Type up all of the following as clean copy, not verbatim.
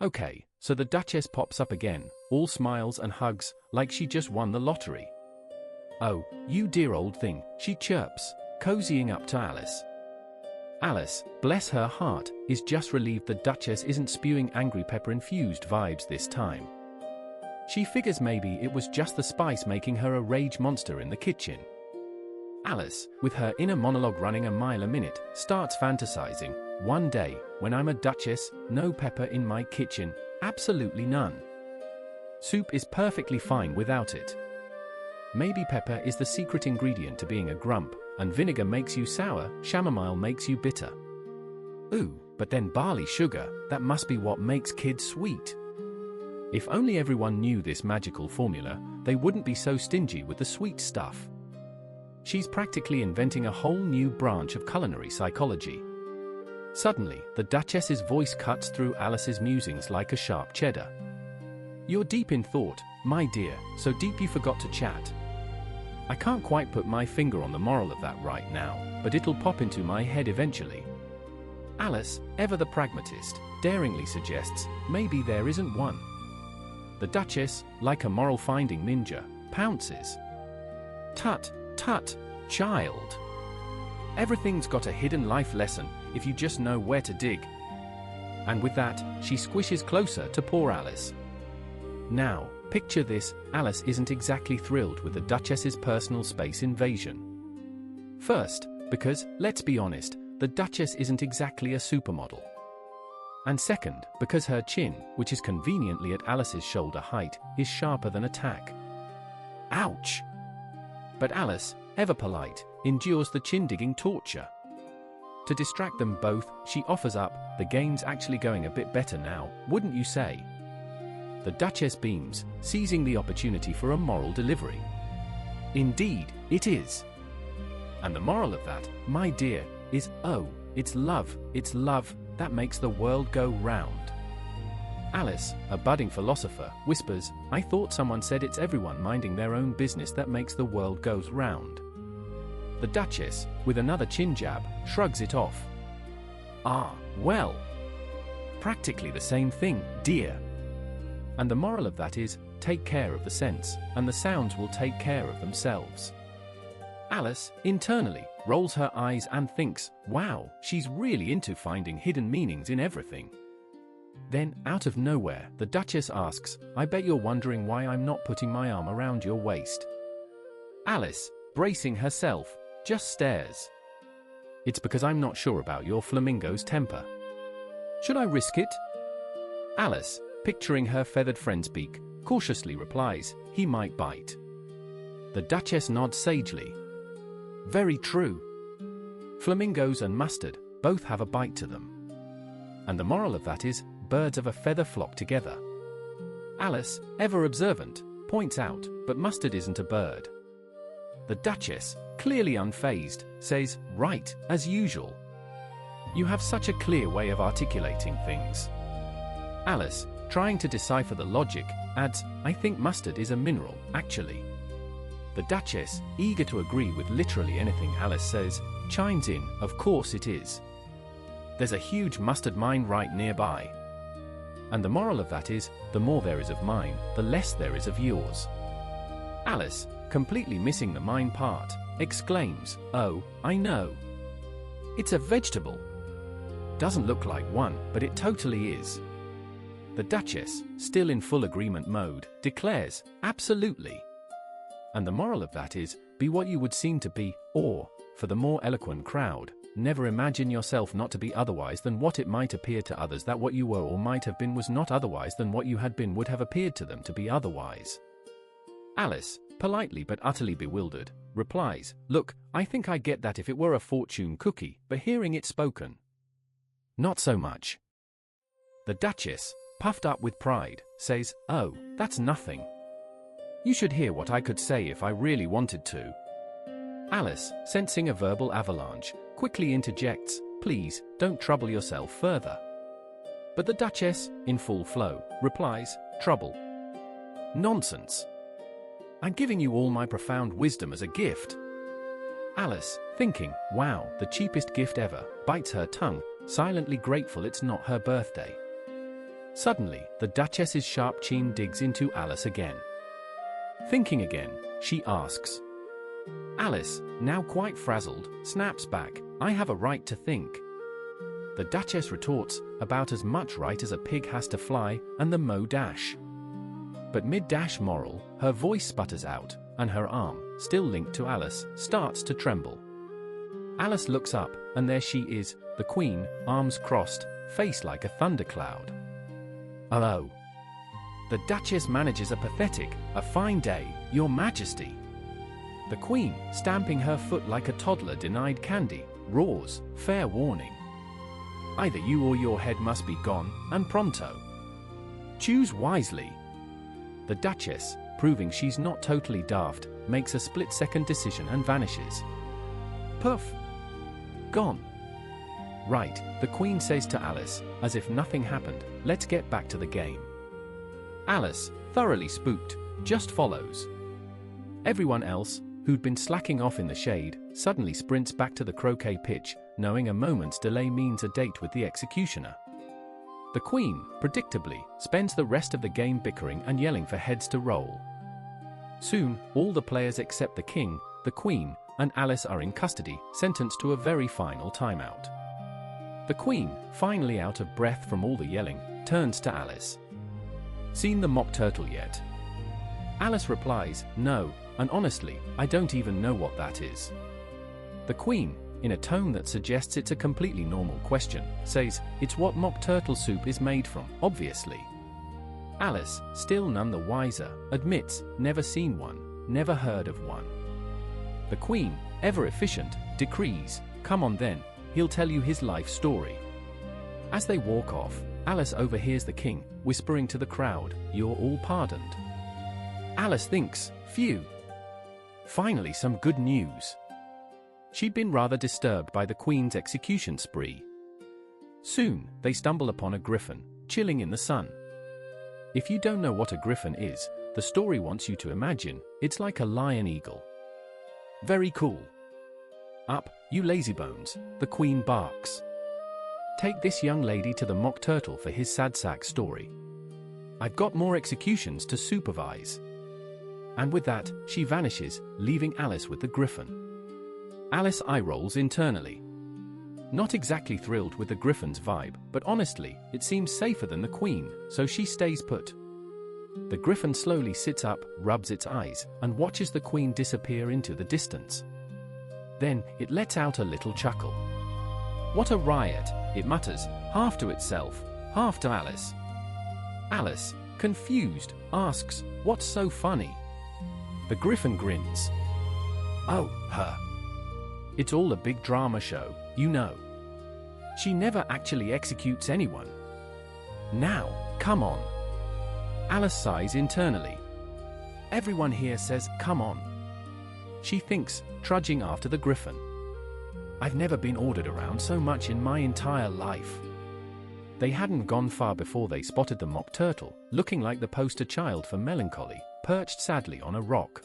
Okay, so the Duchess pops up again, all smiles and hugs, like she just won the lottery. "Oh, you dear old thing," she chirps, cozying up to Alice. Alice, bless her heart, is just relieved the Duchess isn't spewing angry pepper-infused vibes this time. She figures maybe it was just the spice making her a rage monster in the kitchen. Alice, with her inner monologue running a mile a minute, starts fantasizing, "One day, when I'm a duchess, no pepper in my kitchen, absolutely none. Soup is perfectly fine without it. Maybe pepper is the secret ingredient to being a grump, and vinegar makes you sour, chamomile makes you bitter. Ooh, but then barley sugar, that must be what makes kids sweet." If only everyone knew this magical formula, they wouldn't be so stingy with the sweet stuff. She's practically inventing a whole new branch of culinary psychology. Suddenly, the Duchess's voice cuts through Alice's musings like a sharp cheddar. "You're deep in thought, my dear, so deep you forgot to chat. I can't quite put my finger on the moral of that right now, but it'll pop into my head eventually." Alice, ever the pragmatist, daringly suggests, maybe there isn't one. The Duchess, like a moral-finding ninja, pounces. "Tut, tut, child. Everything's got a hidden life lesson, if you just know where to dig." And with that, she squishes closer to poor Alice. Now, picture this, Alice isn't exactly thrilled with the Duchess's personal space invasion. First, because, let's be honest, the Duchess isn't exactly a supermodel. And second, because her chin, which is conveniently at Alice's shoulder height, is sharper than a tack. Ouch! But Alice, ever polite, endures the chin-digging torture. To distract them both, she offers up, "The game's actually going a bit better now, wouldn't you say?" The Duchess beams, seizing the opportunity for a moral delivery. "Indeed, it is. And the moral of that, my dear, is, oh, it's love, that makes the world go round." Alice, a budding philosopher, whispers, "I thought someone said it's everyone minding their own business that makes the world goes round." The Duchess, with another chin jab, shrugs it off. "Ah, well. Practically the same thing, dear. And the moral of that is, take care of the sense, and the sounds will take care of themselves." Alice, internally, rolls her eyes and thinks, wow, she's really into finding hidden meanings in everything. Then, out of nowhere, the Duchess asks, "I bet you're wondering why I'm not putting my arm around your waist." Alice, bracing herself, just stares. "It's because I'm not sure about your flamingo's temper. Should I risk it?" Alice, picturing her feathered friend's beak, cautiously replies, "He might bite." The Duchess nods sagely. "Very true. Flamingos and mustard both have a bite to them. And the moral of that is, birds of a feather flock together." Alice, ever observant, points out, "But mustard isn't a bird." The Duchess, clearly unfazed, says, "Right, as usual. You have such a clear way of articulating things." Alice, trying to decipher the logic, adds, "I think mustard is a mineral, actually." The Duchess, eager to agree with literally anything Alice says, chimes in, "Of course it is. There's a huge mustard mine right nearby. And the moral of that is, the more there is of mine, the less there is of yours." Alice, completely missing the mine part, exclaims, "Oh, I know. It's a vegetable. Doesn't look like one, but it totally is." The Duchess, still in full agreement mode, declares, "Absolutely. And the moral of that is, be what you would seem to be, or, for the more eloquent crowd, never imagine yourself not to be otherwise than what it might appear to others that what you were or might have been was not otherwise than what you had been would have appeared to them to be otherwise." Alice, politely but utterly bewildered, replies, "Look, I think I get that if it were a fortune cookie, but hearing it spoken, not so much." The Duchess, puffed up with pride, says, "Oh, that's nothing. You should hear what I could say if I really wanted to." Alice, sensing a verbal avalanche, quickly interjects, "Please, don't trouble yourself further." But the Duchess, in full flow, replies, "Trouble? Nonsense. I'm giving you all my profound wisdom as a gift." Alice, thinking, wow, the cheapest gift ever, bites her tongue, silently grateful it's not her birthday. Suddenly, the Duchess's sharp chin digs into Alice again. Thinking again, she asks. Alice, now quite frazzled, snaps back, I have a right to think. The Duchess retorts, about as much right as a pig has to fly, and the mo dash. But mid-dash moral, her voice sputters out, and her arm, still linked to Alice, starts to tremble. Alice looks up, and there she is, the Queen, arms crossed, face like a thundercloud. Oh. The Duchess manages a pathetic, a fine day, Your Majesty. The Queen, stamping her foot like a toddler denied candy, roars, fair warning. Either you or your head must be gone, and pronto. Choose wisely. The Duchess, proving she's not totally daft, makes a split-second decision and vanishes. Puff! Gone. Right, the Queen says to Alice, as if nothing happened, let's get back to the game. Alice, thoroughly spooked, just follows. Everyone else, who'd been slacking off in the shade, suddenly sprints back to the croquet pitch, knowing a moment's delay means a date with the executioner. The Queen, predictably, spends the rest of the game bickering and yelling for heads to roll. Soon, all the players except the King, the Queen, and Alice are in custody, sentenced to a very final timeout. The Queen, finally out of breath from all the yelling, turns to Alice. Seen the mock turtle yet? Alice replies, no, and honestly, I don't even know what that is. The Queen, in a tone that suggests it's a completely normal question, says, it's what mock turtle soup is made from, obviously. Alice, still none the wiser, admits, never seen one, never heard of one. The Queen, ever efficient, decrees, come on then, he'll tell you his life story. As they walk off, Alice overhears the King, whispering to the crowd, you're all pardoned. Alice thinks, phew. Finally some good news. She'd been rather disturbed by the Queen's execution spree. Soon, they stumble upon a griffin, chilling in the sun. If you don't know what a griffin is, the story wants you to imagine, it's like a lion-eagle. Very cool. Up, you lazybones, the Queen barks. Take this young lady to the mock turtle for his sad sack story. I've got more executions to supervise. And with that, she vanishes, leaving Alice with the griffin. Alice eye-rolls internally. Not exactly thrilled with the griffin's vibe, but honestly, it seems safer than the Queen, so she stays put. The griffin slowly sits up, rubs its eyes, and watches the Queen disappear into the distance. Then, it lets out a little chuckle. What a riot, it mutters, half to itself, half to Alice. Alice, confused, asks, what's so funny? The griffin grins. Oh, her. It's all a big drama show, you know. She never actually executes anyone. Now, come on. Alice sighs internally. Everyone here says, come on. She thinks, trudging after the griffin. I've never been ordered around so much in my entire life. They hadn't gone far before they spotted the mock turtle, looking like the poster child for melancholy, perched sadly on a rock.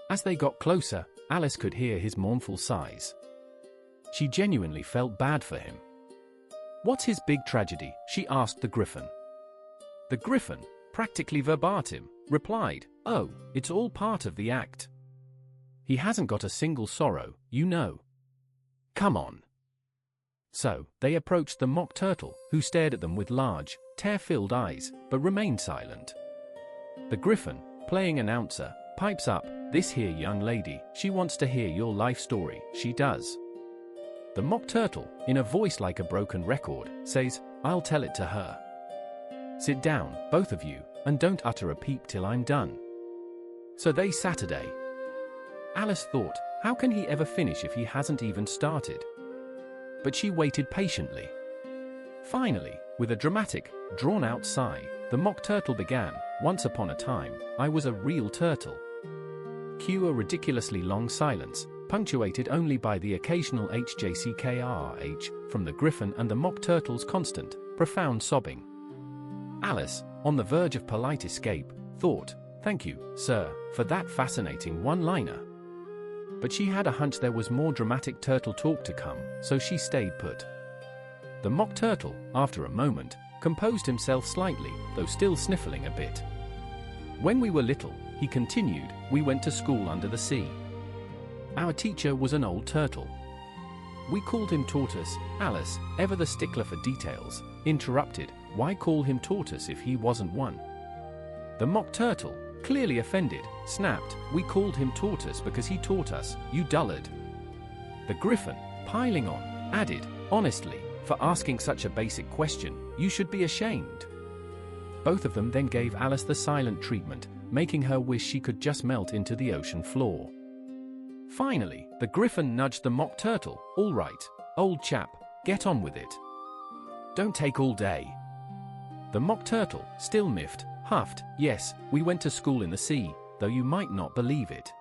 As they got closer, Alice could hear his mournful sighs. She genuinely felt bad for him. What's his big tragedy? She asked the griffin. The griffin, practically verbatim, replied, oh, it's all part of the act. He hasn't got a single sorrow, you know. Come on. So, they approached the mock turtle, who stared at them with large, tear-filled eyes, but remained silent. The griffin, playing announcer, pipes up, this here young lady, she wants to hear your life story, she does. The mock turtle, in a voice like a broken record, says, I'll tell it to her. Sit down, both of you, and don't utter a peep till I'm done. So they Saturday. Alice thought, how can he ever finish if he hasn't even started? But she waited patiently. Finally, with a dramatic, drawn-out sigh, the mock turtle began, once upon a time, I was a real turtle. Cue a ridiculously long silence, punctuated only by the occasional HJCKRH from the griffin and the mock turtle's constant, profound sobbing. Alice, on the verge of polite escape, thought, thank you, sir, for that fascinating one-liner. But she had a hunch there was more dramatic turtle talk to come, so she stayed put. The mock turtle, after a moment, composed himself slightly, though still sniffling a bit. When we were little, he continued, we went to school under the sea. Our teacher was an old turtle. We called him Tortoise. Alice, ever the stickler for details, interrupted, why call him Tortoise if he wasn't one? The Mock Turtle, clearly offended, snapped, we called him Tortoise because he taught us, you dullard. The Griffin, piling on, added, honestly, for asking such a basic question, you should be ashamed. Both of them then gave Alice the silent treatment, making her wish she could just melt into the ocean floor. Finally, the Griffin nudged the Mock Turtle, all right, old chap, get on with it. Don't take all day. The Mock Turtle, still miffed, huffed, yes, we went to school in the sea, though you might not believe it.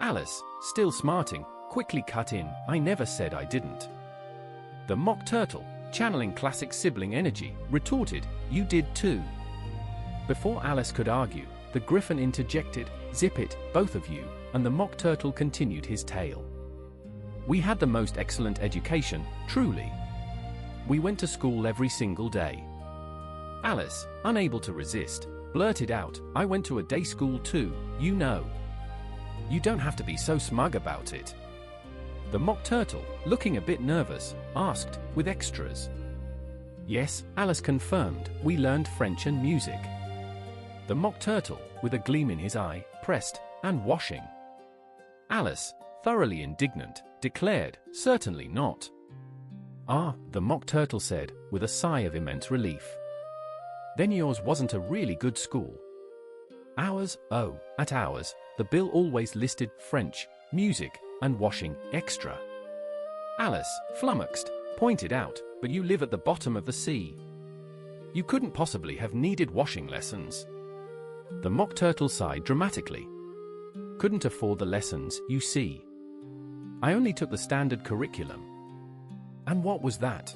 Alice, still smarting, quickly cut in, I never said I didn't. The Mock Turtle, channeling classic sibling energy, retorted, you did too. Before Alice could argue, the Griffin interjected, zip it, both of you, and the Mock Turtle continued his tale. We had the most excellent education, truly. We went to school every single day. Alice, unable to resist, blurted out, I went to a day school too, you know. You don't have to be so smug about it. The Mock Turtle, looking a bit nervous, asked, with extras. Yes, Alice confirmed, we learned French and music. The Mock Turtle, with a gleam in his eye, pressed, and washing. Alice, thoroughly indignant, declared, certainly not. Ah, the Mock Turtle said, with a sigh of immense relief. Then yours wasn't a really good school. Ours, oh, at ours, the bill always listed French, music, and washing, extra. Alice, flummoxed, pointed out, but you live at the bottom of the sea. You couldn't possibly have needed washing lessons. The Mock Turtle sighed dramatically. Couldn't afford the lessons, you see. I only took the standard curriculum. And what was that?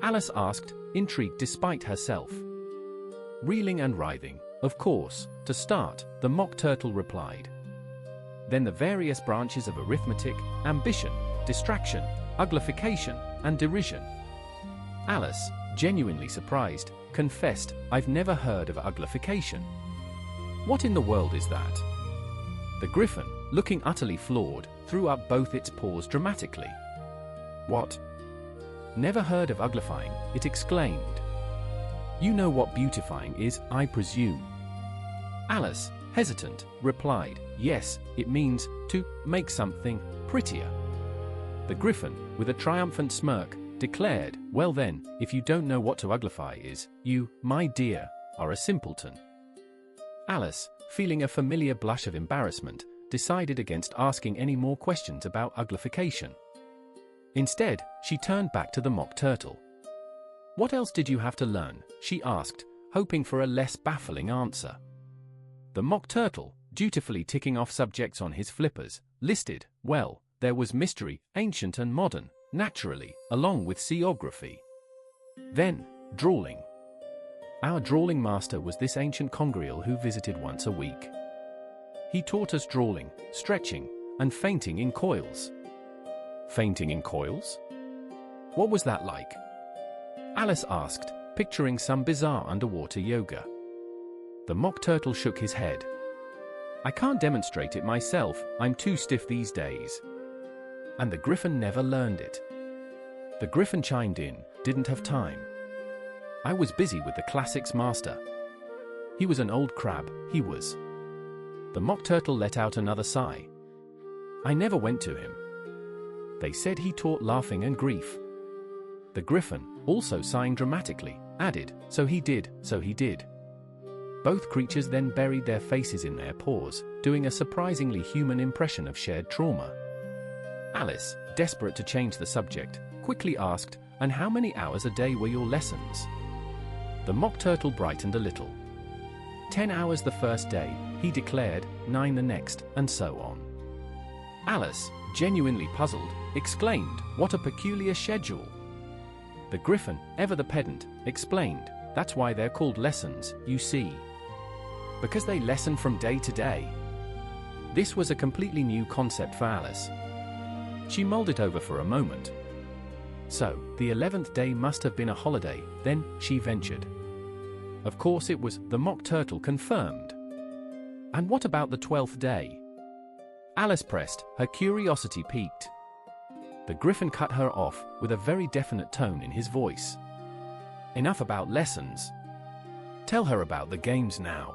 Alice asked, intrigued despite herself. Reeling and writhing, of course, to start, the Mock Turtle replied. Then the various branches of arithmetic, ambition, distraction, uglification, and derision. Alice, genuinely surprised, confessed, I've never heard of uglification. What in the world is that? The Griffin, looking utterly floored, threw up both its paws dramatically. What? Never heard of uglifying, it exclaimed. You know what beautifying is, I presume. Alice, hesitant, replied, yes, it means to make something prettier. The Griffin, with a triumphant smirk, declared, well then, if you don't know what to uglify is, you, my dear, are a simpleton. Alice, feeling a familiar blush of embarrassment, decided against asking any more questions about uglification. Instead, she turned back to the Mock Turtle. What else did you have to learn? She asked, hoping for a less baffling answer. The Mock Turtle, dutifully ticking off subjects on his flippers, listed, well, there was mystery, ancient and modern, naturally, along with seaography. Then, drawling. Our drawling master was this ancient congreal who visited once a week. He taught us drawling, stretching, and fainting in coils. Fainting in coils? What was that like? Alice asked, picturing some bizarre underwater yoga. The Mock Turtle shook his head. I can't demonstrate it myself, I'm too stiff these days. And the Griffin never learned it. The Griffin chimed in, didn't have time. I was busy with the classics master. He was an old crab, he was. The Mock Turtle let out another sigh. I never went to him. They said he taught laughing and grief. The Griffin, also sighing dramatically, added, so he did, so he did. Both creatures then buried their faces in their paws, doing a surprisingly human impression of shared trauma. Alice, desperate to change the subject, quickly asked, and how many hours a day were your lessons? The Mock Turtle brightened a little. 10 hours the first day, he declared, 9 the next, and so on. Alice, genuinely puzzled, exclaimed, what a peculiar schedule. The Griffin, ever the pedant, explained, that's why they're called lessons, you see. Because they lesson from day to day. This was a completely new concept for Alice. She mulled it over for a moment. So, the 11th day must have been a holiday, then, she ventured. Of course it was, the Mock Turtle confirmed. And what about the 12th day? Alice pressed, her curiosity piqued. The Griffin cut her off, with a very definite tone in his voice. Enough about lessons. Tell her about the games now.